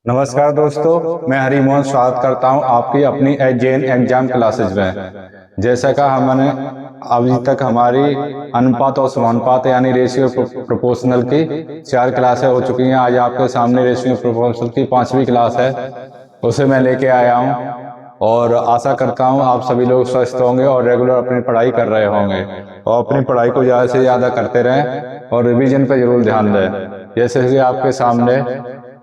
नमस्कार दोस्तों, मैं हरिमोहन स्वागत करता हूं आपकी अपनी एजेन एग्जाम क्लासेज में। जैसा कि हमने अभी तक हमारी अनुपात और समानुपात यानी रेशियो प्रोपोर्शनल की 4 क्लासें हो चुकी हैं। आज आपके सामने रेशियो प्रोपोर्शनल की 5वीं क्लास है, उसे मैं लेके आया हूं और आशा करता हूं आप सभी लोग स्वस्थ होंगे और रेगुलर अपनी पढ़ाई कर रहे होंगे और अपनी पढ़ाई को ज़्यादा से ज़्यादा करते रहें और रिवीजन पर जरूर ध्यान दें। जैसे कि आपके सामने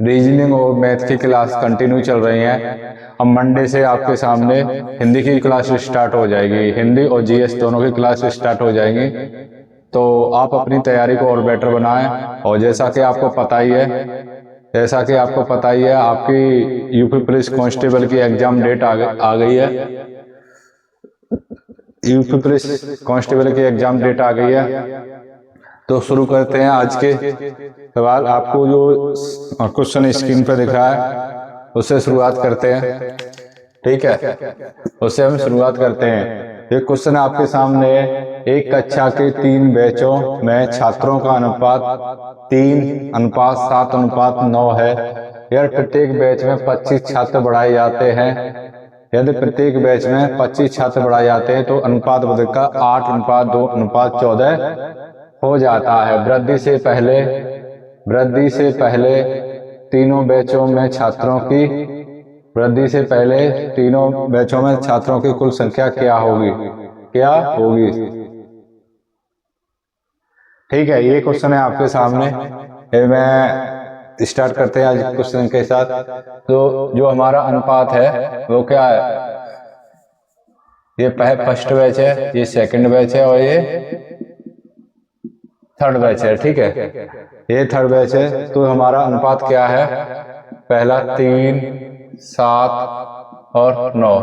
रीजनिंग और मैथ की क्लास कंटिन्यू चल रही है। अब मंडे से आपके सामने हिंदी की क्लास स्टार्ट हो जाएगी, हिंदी और जीएस दोनों की क्लास स्टार्ट हो जाएंगी। तो आप अपनी तैयारी को और बेटर बनाएं। और जैसा कि आपको पता ही है आपकी यूपी पुलिस कांस्टेबल की एग्जाम डेट आ गई है। यूपी पुलिस कांस्टेबल की एग्जाम डेट आ गई है। तो शुरू करते हैं आज के सवाल। आपको जो क्वेश्चन स्क्रीन पर दिख रहा है उससे शुरुआत करते हैं, ठीक है। उससे हम शुरुआत करते हैं। ये क्वेश्चन आपके सामने एक कक्षा के 3 बैचों में छात्रों का अनुपात 3:7:9 है। यदि प्रत्येक बैच में 25 छात्र बढ़ाए जाते हैं तो अनुपात बदलकर 8:2:14 हो जाता है। वृद्धि से पहले तीनों बैचों में छात्रों की कुल संख्या क्या होगी? ठीक है, ये क्वेश्चन है आपके सामने। मैं स्टार्ट करते हैं आज क्वेश्चन के साथ। तो जो हमारा अनुपात है वो क्या है? ये फर्स्ट बैच है, ये सेकंड बैच है और ये थर्ड बैच है, ठीक है। ये थर्ड बैच है। तो हमारा अनुपात क्या है? पहला 3, 7 और 9।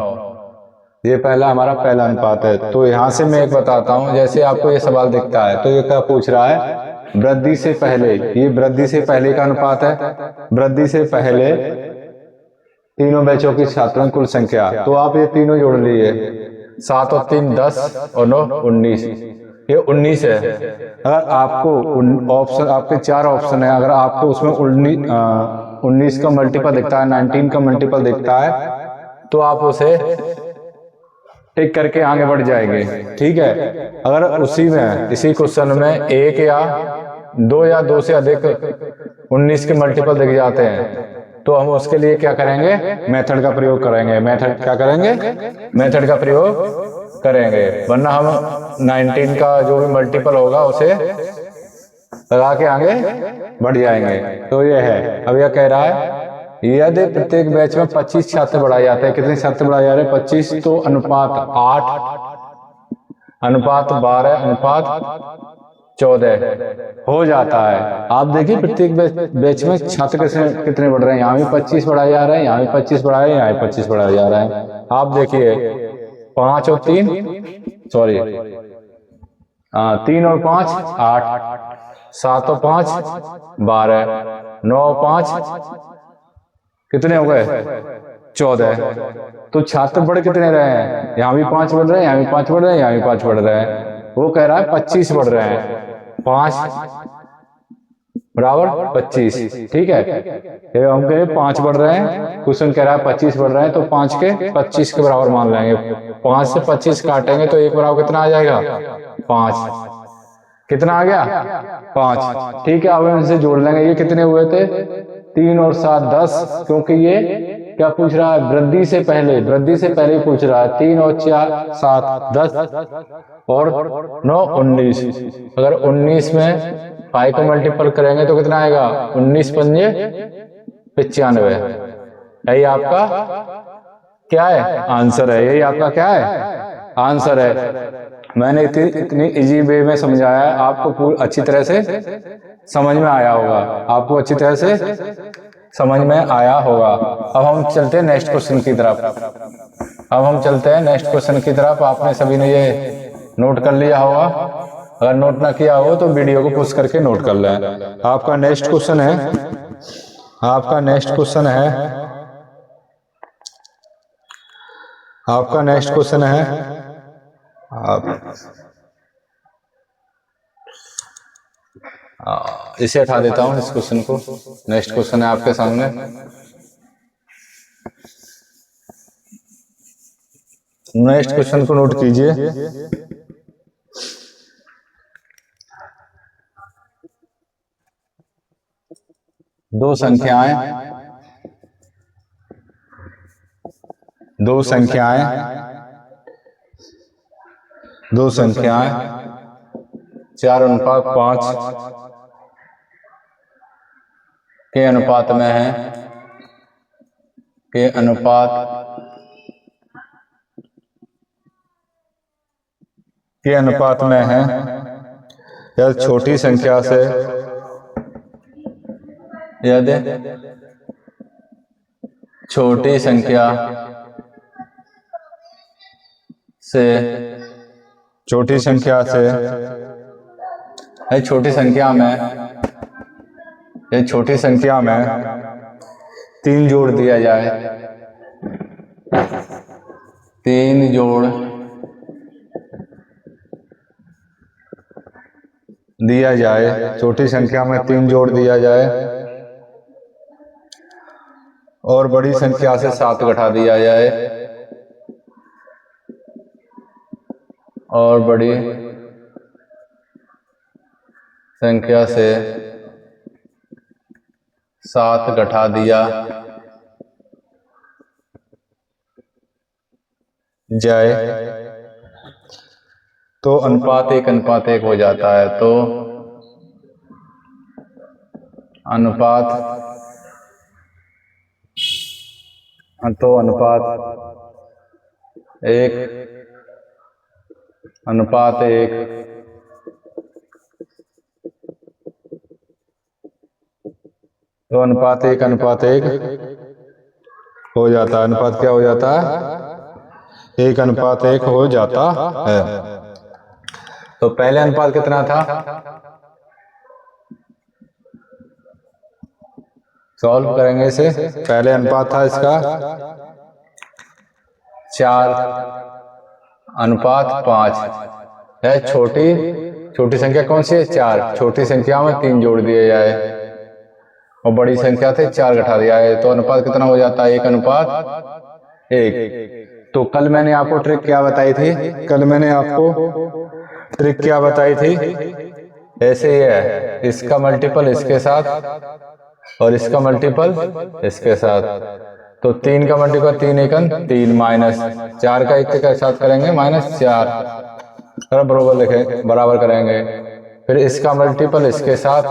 ये हमारा पहला अनुपात है। तो यहाँ से मैं एक बताता हूँ। जैसे आपको ये सवाल दिखता है तो ये क्या पूछ रहा है? वृद्धि से पहले, ये वृद्धि से पहले का अनुपात है। वृद्धि से पहले तीनों बैचों की छात्रों की कुल संख्या। तो आप ये तीनों जोड़ लीजिए, 7 और 3 10 और 9 19। ये 19 है। अगर आपको ऑप्शन, आपके 4 ऑप्शन है, अगर आपको उसमें 19 का मल्टीपल दिखता है, 19 का मल्टीपल दिखता है, तो आप उसे टिक करके आगे बढ़ जाएंगे, ठीक है। अगर इसी क्वेश्चन में 1 या 2 या 2 से अधिक 19 के मल्टीपल दिख जाते हैं तो हम उसके लिए क्या करेंगे? मेथड का प्रयोग करेंगे। मेथड का प्रयोग करेंगे, वरना हम 19 का जो भी मल्टीपल होगा उसे लगा के आगे बढ़ जाएंगे। तो ये है। अब यह कह रहा है यदि प्रत्येक बैच में 25 छात्र बढ़ाए जाते हैं। कितने छात्र बढ़ाए जा रहे हैं? 25। तो अनुपात 8, अनुपात 12, अनुपात 14 हो जाता है। आप देखिए प्रत्येक बैच में छात्र कितने बढ़ रहे हैं। यहाँ भी 25 बढ़ाए जा रहे हैं, यहाँ भी 25 बढ़ाए, यहाँ भी 25 बढ़ाए जा रहे हैं। आप देखिए 3 और 5 8, 7 और 5 12, 9 और 5 कितने हो गए? 14। तो छात्र बढ़ कितने रहे हैं? यहाँ भी 5 बढ़ रहे हैं, यहाँ भी 5 बढ़ रहे हैं, यहाँ भी 5 बढ़ रहे हैं। वो कह रहा है 25 बढ़ रहे हैं। 5 बराबर 25, ठीक है। हम कहे 5 बढ़ रहे हैं, क्वेश्चन कह रहा है 25 बढ़ रहे हैं, तो 5 के 25 के बराबर मान लेंगे। 5 से 25 काटेंगे तो 1 बराबर कितना आ जाएगा? 5। कितना आ गया? 5, ठीक है। अब इनसे जोड़ लेंगे। ये कितने हुए थे? 3 और 7 10, क्योंकि ये क्या पूछ रहा है? वृद्धि से पहले ही पूछ रहा है। 3 और 4 7 10 और 9 19। अगर 19 में 5 को मल्टीपल करेंगे तो कितना आएगा? 19 पंजे 95। यही आपका क्या है? आंसर है। यही आपका क्या है? आंसर है। मैंने इतनी इजी वे में समझाया है, आपको अच्छी तरह से समझ में आया होगा। अब हम चलते हैं नेक्स्ट क्वेश्चन की तरफ। आपने सभी ने ये नोट कर लिया होगा। अगर नोट ना किया हो तो वीडियो को पॉज करके नोट कर लें। आपका नेक्स्ट क्वेश्चन है इसे हटा देता हूँ, इस क्वेश्चन को। नेक्स्ट क्वेश्चन है आपके सामने। नेक्स्ट क्वेश्चन को नोट कीजिए। दो संख्याएं दो संख्याएं 4:5 के अनुपात में है, के अनुपात में है। यदि छोटी संख्या से छोटी संख्या से छोटी संख्या में 3 जोड़ दिया जाए, 3 जोड़ दिया जाए, छोटी संख्या में 3 जोड़ दिया जाए और बड़ी संख्या से 7 घटा दिया जाए, और बड़ी संख्या से 7 घटा दिया जाए तो अनुपात 1:1 हो जाता है। तो अनुपात 1:1 तो अनुपात 1:1 हो जाता है। अनुपात क्या हो जाता है? 1:1 हो जाता है। तो पहले अनुपात कितना था? सॉल्व करेंगे इसे। पहले अनुपात था इसका 4:5 है। छोटी संख्या कौन सी है? 4। छोटी संख्या में 3 जोड़ दिए जाए और बड़ी संख्या से 4 घटा दिया है, तो अनुपात कितना हो जाता है? 1:1। तो कल मैंने आपको ट्रिक क्या बताई थी? क्या बताई थी? ऐसे ही है, इसका मल्टीपल इसके साथ और इसका मल्टीपल इसके साथ। तो 3 का मल्टीपल 3 माइनस 4 का 1 के साथ करेंगे -4, बराबर लिखे, बराबर करेंगे। फिर इसका मल्टीपल इसके साथ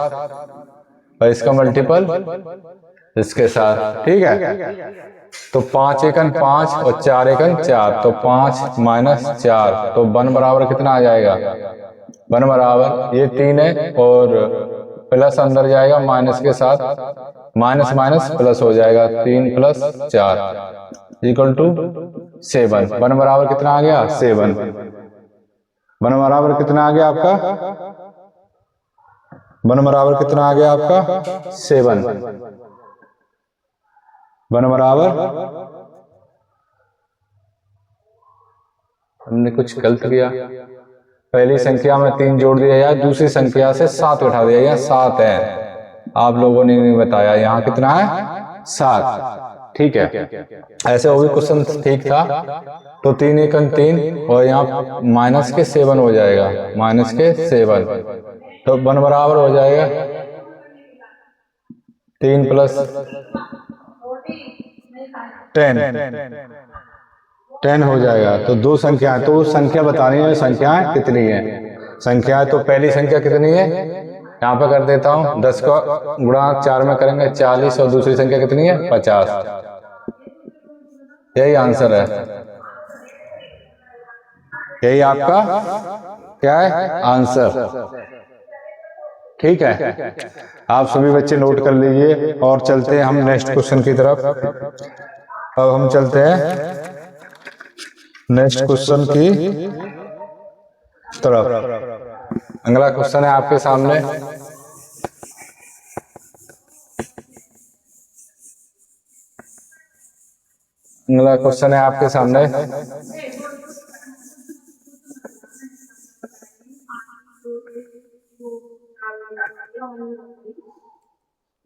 और इसका मल्टीपल इसके साथ, ठीक है। तो 5 और 4 तो 5 - 4, तो 1 बराबर कितना आ जाएगा? 1 बराबर ये 3 है और प्लस अंदर जाएगा माइनस के साथ, माइनस माइनस प्लस हो जाएगा, 3 + 4 = 7। 1 बराबर कितना आ गया? 7। 1 बराबर कितना आ गया आपका? 1 बराबर कितना आ गया आपका? 7। 1 बराबर, हमने कुछ गलत किया। पहली संख्या में 3 जोड़ दिया जाए, दूसरी संख्या से 7 उठा दिया जाए। 7 है, आप लोगों ने नहीं बताया। यहाँ कितना है? 7, ठीक है। ऐसे वो भी क्वेश्चन ठीक था। तो 3 × 3 और यहाँ माइनस के 7 हो जाएगा, -7। तो 1 बराबर हो जाएगा 3 + 10 हो जाएगा। तो 2 संख्याएं, तो संख्या बतानी है संख्याएं कितनी है। संख्या तो पहली संख्या कितनी है? यहाँ पे कर देता हूँ, 10 का गुणा 4 में करेंगे 40 और दूसरी संख्या कितनी है? 50। यही आंसर है, यही आपका क्या है? आंसर, ठीक है। आप सभी बच्चे नोट कर लीजिए और चलते हैं हम नेक्स्ट क्वेश्चन की तरफ। अब हम चलते हैं नेक्स्ट क्वेश्चन की तरफ। अगला क्वेश्चन है आपके सामने। अगला क्वेश्चन है आपके सामने।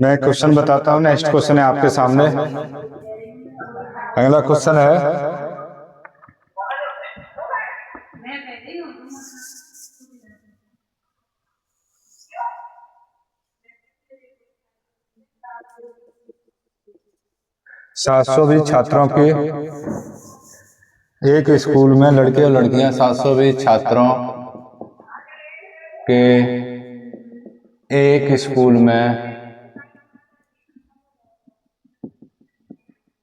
मैं क्वेश्चन बताता हूँ, नेक्स्ट क्वेश्चन है आपके सामने। अगला क्वेश्चन है 720 छात्रों के एक स्कूल में लड़के और लड़कियां 720 छात्रों के एक स्कूल में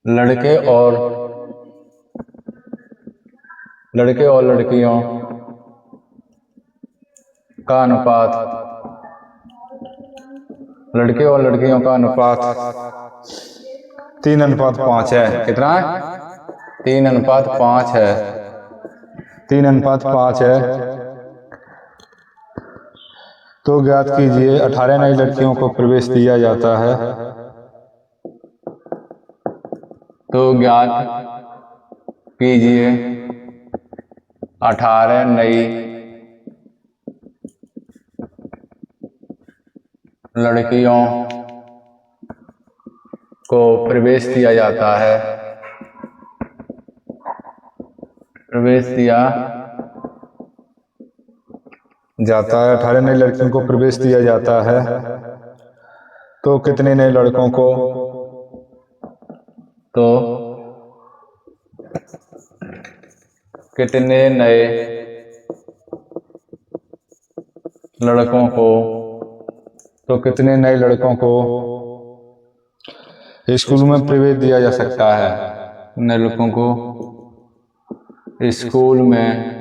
लड़के और लड़कियों का अनुपात 3:5 है। कितना है? 3:5 है। 3:5 है। तो ज्ञात कीजिए 18 नई लड़कियों को प्रवेश दिया जाता है। तो ज्ञात कीजिए 18 नई लड़कियों को प्रवेश दिया जाता है। प्रवेश दिया जाता है। 18 नई लड़कियों को प्रवेश दिया जाता है। तो कितने नए लड़कों को? तो कितने नए लड़कों को? तो कितने नए लड़कों को स्कूल में प्रवेश दिया जा सकता है? नए लड़कों को स्कूल में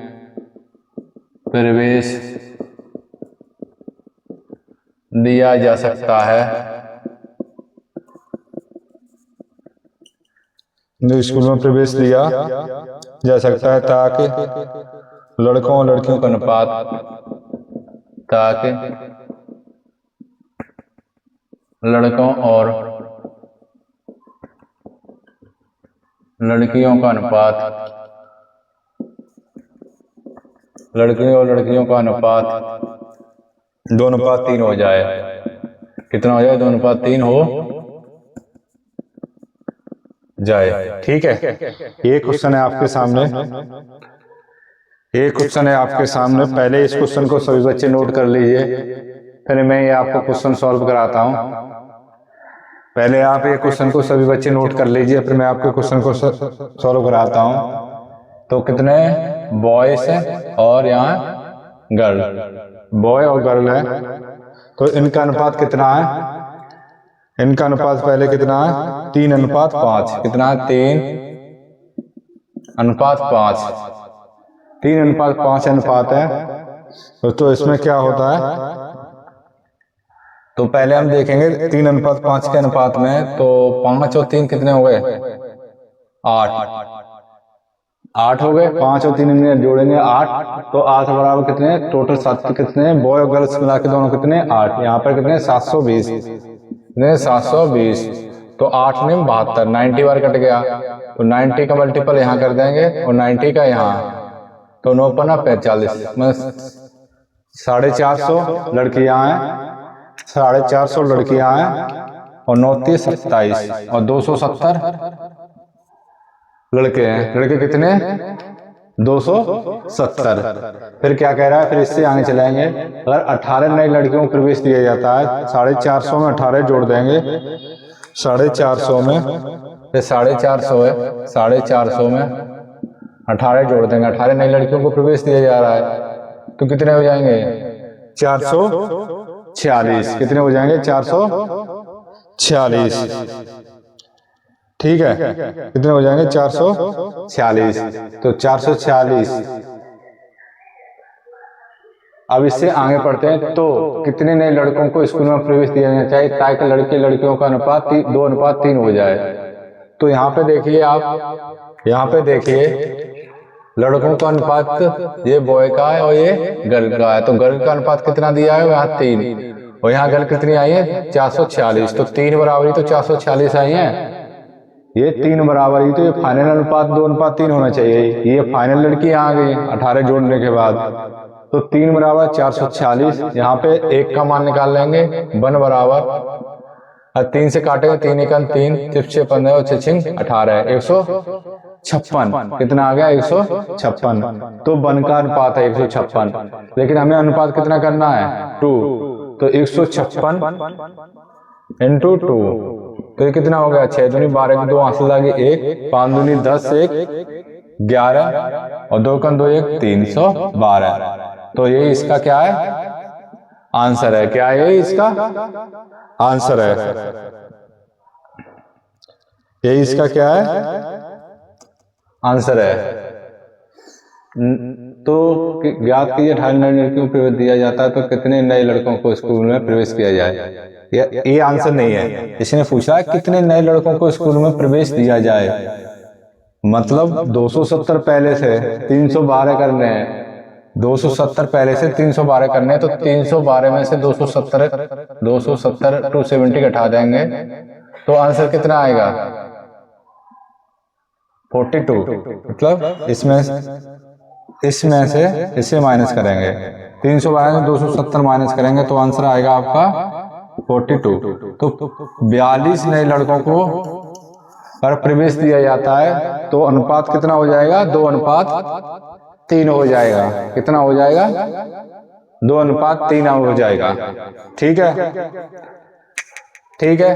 प्रवेश दिया जा सकता है। स्कूल में प्रवेश दिया जा सकता है ताकि लड़कों और लड़कियों का अनुपात लड़कों और लड़कियों का अनुपात 2:3 हो जाए। कितना हो जाए? 2:3 हो जाए। ठीक है। एक क्वेश्चन है आपके सामने। पहले इस क्वेश्चन को सभी बच्चे नोट कर लीजिए, फिर मैं ये आपको क्वेश्चन सॉल्व कराता हूँ। पहले आप ये क्वेश्चन को सभी बच्चे नोट कर लीजिए, फिर मैं आपको क्वेश्चन को सॉल्व कराता हूँ। तो कितने बॉयज हैं और यहाँ गर्ल, बॉय और गर्ल है, तो इनका अनुपात कितना है? इनका अनुपात पहले कितना है? 3:5। कितना है? 3:5। 3:5 अनुपात है। तो इसमें क्या होता है? तो पहले हम देखेंगे 3:5 के अनुपात में, तो 5 और 3 कितने हो गए? 8 हो गए। 5 और 3 जोड़ेंगे 8, तो 8 बराबर कितने? टोटल 7 कितने? बॉय और गर्ल्स मिला के दोनों कितने? 8। यहाँ पर कितने? 720। 720। तो 8 में 72, 90 बार कट गया, तो 90 का मल्टीपल यहाँ कर देंगे और 90 का यहाँ, तो 9 पन्ना 45, 450 लड़कियां हैं। 450 लड़कियां हैं और 9 × 27 और 270 लड़के हैं। लड़के कितने? 270। फिर क्या कह रहा है? फिर इससे आगे चलाएंगे। अगर 18 नई लड़कियों को प्रवेश दिया जाता है, 450 में 18 जोड़ देंगे, 450 में, ये 450 है, 450 में 18 जोड़ देंगे। 18 नई लड़कियों को प्रवेश दिया जा रहा है, तो कितने हो जाएंगे? 446। कितने हो जाएंगे? 446। ठीक है। कितने हो जाएंगे? 446। तो 446। अब इससे आगे पढ़ते हैं। तो कितने नए लड़कों को स्कूल में प्रवेश दिया जाना चाहिए ताकि लड़के लड़कियों का अनुपात 2:3 हो जाए? तो यहाँ पे देखिए आप, यहाँ पे देखिए लड़कों का अनुपात ये बॉय का है और ये गर्ल का है। तो गर्ल का अनुपात कितना दिया है? यहाँ 3, और यहाँ गर्ल कितनी आई है? 446। तो 3 बराबरी तो 446 आई है। ये 3 बराबरी, तो ये फाइनल अनुपात 2:3 होना चाहिए। ये फाइनल लड़की आ गई 18 जोड़ने के बाद। तो 3 बराबर 446। यहाँ पे 1 का मान निकाल लेंगे। 1 बराबर 3 से काटेंगे, 3 × 3, 6 15 और 6 18, 156। कितना आ गया? 156। तो 1 का अनुपात है 156, लेकिन हमें अनुपात कितना करना है? 2। तो 156 इंटू 2, तो ये कितना हो गया, 6 दूनी 12 की 2 हासिल आ गई 1, 5 दूनी 10, 1 11 और 2 का 2 1 312। तो ये इसका क्या है, आंसर है। क्या है इसका आंसर है, ये इसका क्या है आंसर है। तो ज्ञात कीजिए 28 नए लड़कियों को प्रवेश दिया जाता है तो कितने नए लड़कों को स्कूल में प्रवेश किया जाए। ये आंसर नहीं है, इसने पूछा है कितने नए लड़कों को स्कूल में प्रवेश दिया जाए। मतलब 270 पहले से 312 करने हैं, 270 पहले से 312 करने हैं, तो 312 में से 270 टू 70 घटा देंगे तो आंसर कितना आएगा 42। मतलब इसमें से इसे माइनस करेंगे, 312 में 270 माइनस करेंगे तो आंसर आएगा आपका 42। तो 42 नए लड़कों को पर प्रवेश दिया जाता है तो अनुपात कितना हो जाएगा, 2:3 हो जाएगा। कितना हो जाएगा, 2:3 हो जाएगा। ठीक है, ठीक है।